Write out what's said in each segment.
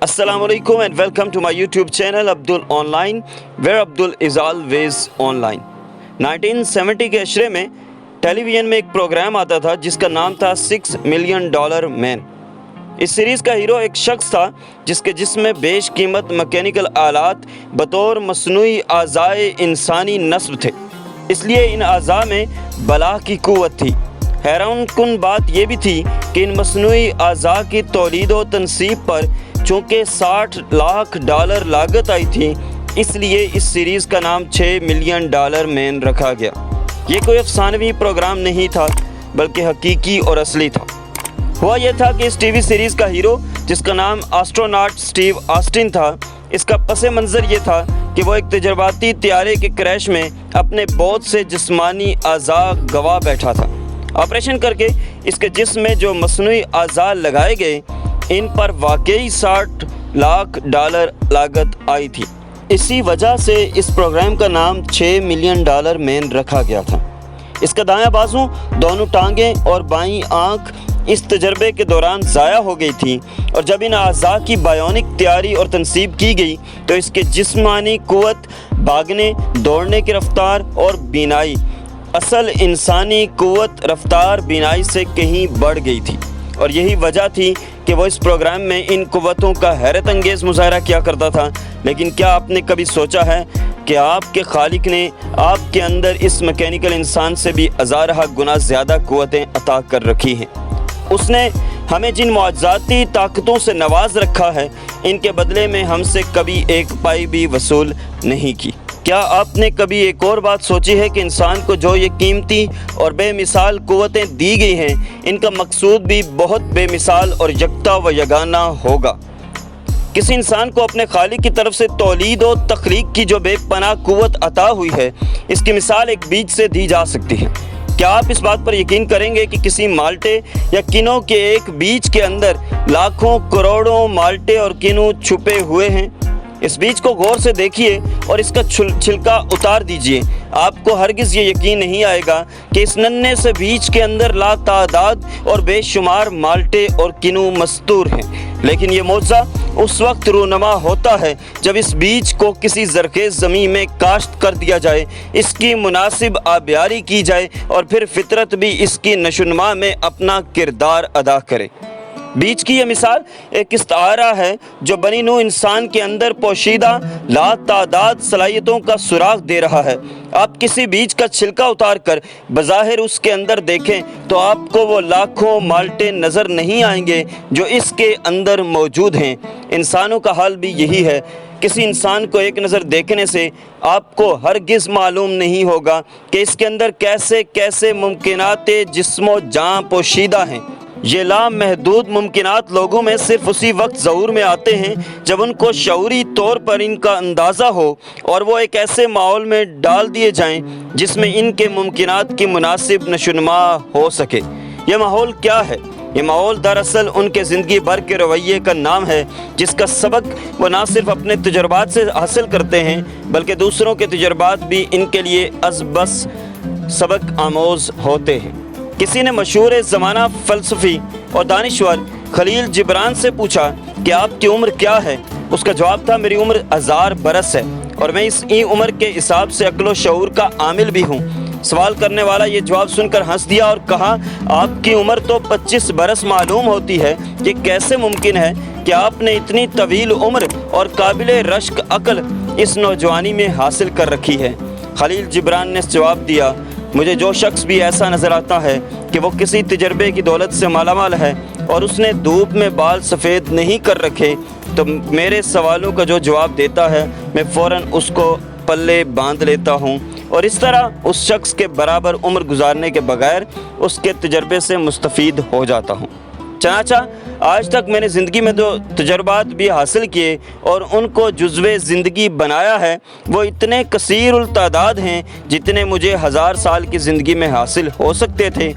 Assalamu alaikum and welcome to my YouTube channel Abdul Online, where Abdul is always online. 1970 के अशरे में television में एक programme आता था जिसका नाम था $6 मिलियन मैन। इस सीरीज़ का हीरो एक शख्स था जिसके जिस्म में बेशकीमत मैकेनिकल आलात बतौर मसनूई आज़ाए इंसानी नस्ब थे, इसलिए इन आज़ा में बला की क़ुव्वत थी। हैरान कुन बात यह भी थी कि इन मसनूई आज़ा की तौलीद व तनसीब पर चूँकि $60 लाख लागत आई थी, इसलिए इस सीरीज़ का नाम $6 मिलियन मैन रखा गया। ये कोई अफसानवी प्रोग्राम नहीं था बल्कि हकीकी और असली था। हुआ यह था कि इस टीवी सीरीज़ का हीरो, जिसका नाम एस्ट्रोनॉट स्टीव ऑस्टिन था, इसका पस मंज़र ये था कि वो एक तजर्बाती तैयारे के क्रैश में अपने बहुत से जिस्मानी आज़ा गवा बैठा था। ऑपरेशन करके इसके जिस्म में जो मसनूई आज़ा लगाए गए, इन पर वाकई $60 लाख लागत आई थी। इसी वजह से इस प्रोग्राम का नाम $6 मिलियन मैन रखा गया था। इसका दायां बाजू, दोनों टांगें और बाईं आंख इस तजर्बे के दौरान ज़ाया हो गई थी, और जब इन आज़ा की बायोनिक तैयारी और तनसीब की गई तो इसके जिस्मानी क़ुव्वत, भागने दौड़ने की रफ्तार और बीनाई असल इंसानी क़ुव्वत रफ्तार बीनाई से कहीं बढ़ गई थी। और यही वजह थी कि वो इस प्रोग्राम में इन क़ुव्वतों का हैरत अंगेज़ मुज़ाहरा किया करता था। लेकिन क्या आपने कभी सोचा है कि आपके खालिक ने आपके अंदर इस मैकेनिकल इंसान से भी हज़ार गुना ज़्यादा क़ुव्वतें अता कर रखी हैं। उसने हमें जिन मुआज़ाती ताकतों से नवाज रखा है, इनके बदले में हमसे कभी एक पाई भी वसूल नहीं की। क्या आपने कभी एक और बात सोची है कि इंसान को जो ये कीमती और बेमिसाल क़ुव्वतें दी गई हैं, इनका मकसूद भी बहुत बेमिसाल और यकता व यगाना होगा। किसी इंसान को अपने खालिक की तरफ से तौलीद और तख्लीक की जो बेपनाह क़ुव्वत अता हुई है, इसकी मिसाल एक बीज से दी जा सकती है। क्या आप इस बात पर यकीन करेंगे कि किसी माल्टे या किनों के एक बीज के अंदर लाखों करोड़ों माल्टे और किनू छुपे हुए हैं? इस बीज को गौर से देखिए और इसका छिलका उतार दीजिए। आपको हरगिज़ ये यकीन नहीं आएगा कि इस नन्हे से बीज के अंदर लातादाद और बेशुमार माल्टे और किनू मस्तूर हैं। लेकिन ये मौज़ा उस वक्त रूनमा होता है जब इस बीज को किसी ज़रख़ेज़ ज़मीन में काश्त कर दिया जाए, इसकी मुनासिब आबियारी की जाए और फिर फितरत भी इसकी नशुनमा में अपना किरदार अदा करे। बीज की यह मिसाल एक इस्तारा है जो बनी नूह इंसान के अंदर पोशीदा लातादाद सलाहियतों का सुराग दे रहा है। आप किसी बीज का छिलका उतार कर बज़ाहिर उसके अंदर देखें तो आपको वो लाखों माल्टे नज़र नहीं आएंगे जो इसके अंदर मौजूद हैं। इंसानों का हाल भी यही है। किसी इंसान को एक नज़र देखने से आपको हरगिज़ मालूम नहीं होगा कि इसके अंदर कैसे कैसे मुमकिनाते जिस्मो जान पोशीदा हैं। ये लामहदूद मुमकिनात लोगों में सिर्फ उसी वक्त ज़हूर में आते हैं जब उनको शऊरी तौर पर इनका अंदाज़ा हो और वो एक ऐसे माहौल में डाल दिए जाएं जिसमें इनके मुमकिनात की मुनासिब नशुनमा हो सके। ये माहौल क्या है? ये माहौल दरअसल उनके ज़िंदगी भर के रवैये का नाम है, जिसका सबक वो ना सिर्फ अपने तजुर्बात से हासिल करते हैं बल्कि दूसरों के तजुर्बात भी इनके लिए अज़बस सबक आमोज़ होते हैं। किसी ने मशहूर ज़माना फ़लसफ़ी और दानिश्वर खलील जिब्रान से पूछा कि आपकी उम्र क्या है? उसका जवाब था, मेरी उम्र 1000 बरस है और मैं इस उम्र के हिसाब से अक्ल शऊर का आमिल भी हूँ। सवाल करने वाला ये जवाब सुनकर हंस दिया और कहा, आपकी उम्र तो 25 बरस मालूम होती है। ये कैसे मुमकिन है कि आपने इतनी तवील उम्र और काबिल रश्क अक्ल इस नौजवानी में हासिल कर रखी है? खलील जिब्रान ने जवाब दिया, मुझे जो शख्स भी ऐसा नज़र आता है कि वो किसी तजर्बे की दौलत से मालामाल है और उसने धूप में बाल सफ़ेद नहीं कर रखे, तो मेरे सवालों का जो जवाब देता है मैं फ़ौरन उसको पल्ले बांध लेता हूँ और इस तरह उस शख्स के बराबर उम्र गुजारने के बगैर उसके तजर्बे से मुस्तफ़ीद हो जाता हूँ। चनाचा आज तक मैंने ज़िंदगी में जो तजर्बात भी हासिल किए और उनको जुज़्वे ज़िंदगी बनाया है, वो इतने कसीरुल तादाद हैं जितने मुझे 1000 साल की ज़िंदगी में हासिल हो सकते थे।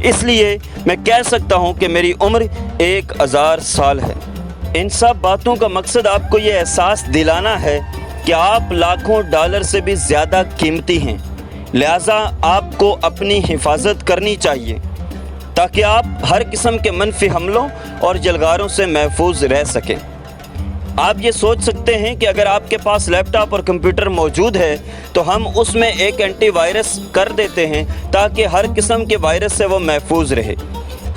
इसलिए मैं कह सकता हूँ कि मेरी उम्र 1000 साल है। इन सब बातों का मकसद आपको ये एहसास दिलाना है कि आप लाखों डॉलर से भी ज़्यादा कीमती हैं, लिहाजा आपको अपनी हिफाजत करनी चाहिए ताकि आप हर किस्म के मनफी हमलों और जलगारों से महफूज रह सकें। आप ये सोच सकते हैं कि अगर आपके पास लैपटॉप और कंप्यूटर मौजूद है तो हम उसमें एक एंटी वायरस कर देते हैं ताकि हर किस्म के वायरस से वो महफूज रहे।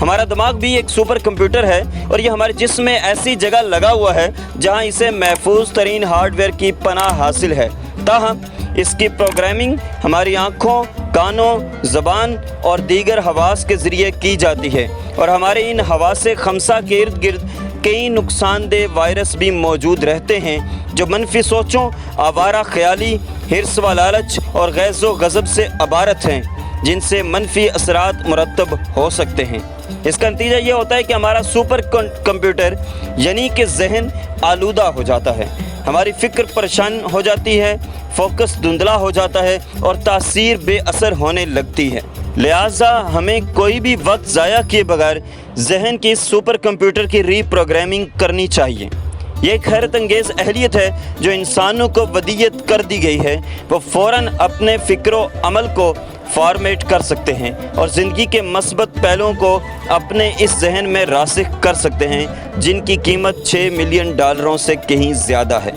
हमारा दिमाग भी एक सुपर कंप्यूटर है और ये हमारे जिस्म में ऐसी जगह लगा हुआ है जहां इसे महफूज तरीन हार्डवेयर की पनाह हासिल है। ताहम इसकी प्रोग्रामिंग हमारी आँखों, कानों, ज़बान और दीगर हवास के ज़रिए की जाती है और हमारे इन हवास खमसा के इर्द गिर्द कई नुकसानदेह वायरस भी मौजूद रहते हैं जो मनफी सोचों, आवारा ख्याली, हिर्स व लालच और गैज़ो गज़ब से अबारत हैं, जिनसे मनफी असरात मुरतब हो सकते हैं। इसका नतीजा ये होता है कि हमारा सुपर कंप्यूटर यानी कि जहन आलूदा हो जाता है, हमारी फ़िक्र परेशान हो जाती है, फोकस धुंधला हो जाता है और तासीर बेअसर होने लगती है। लिहाजा हमें कोई भी वक्त ज़ाया किए बगैर जहन की सुपर कंप्यूटर की रीप्रोग्रामिंग करनी चाहिए। ये एक हैरत अंगेज़ अहलियत है जो इंसानों को वदीयत कर दी गई है। वो फ़ौरन अपने फ़िक्र अमल को फॉर्मेट कर सकते हैं और ज़िंदगी के मस्बत पहलुओं को अपने इस जहन में रासिख कर सकते हैं जिनकी कीमत $6 मिलियन से कहीं ज़्यादा है।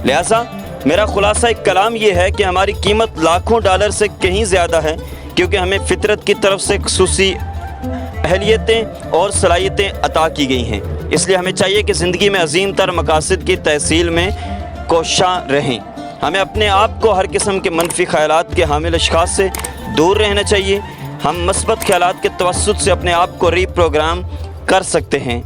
लिहाजा मेरा खुलासा एक कलाम ये है कि हमारी कीमत लाखों डॉलर से कहीं ज़्यादा है, क्योंकि हमें फ़ितरत की तरफ से खुसूसी अहलियतें और सलाहियतें अता की गई हैं। इसलिए हमें चाहिए कि ज़िंदगी में अजीम तर मकासद की तहसील में कोशां रहें। हमें अपने आप को हर किस्म के मनफी ख़यालात के हामिल अशख़ास से दूर रहना चाहिए। हम मस्बत ख़यालात के तवस्सुत से अपने आप को रीप्रोग्राम कर सकते हैं।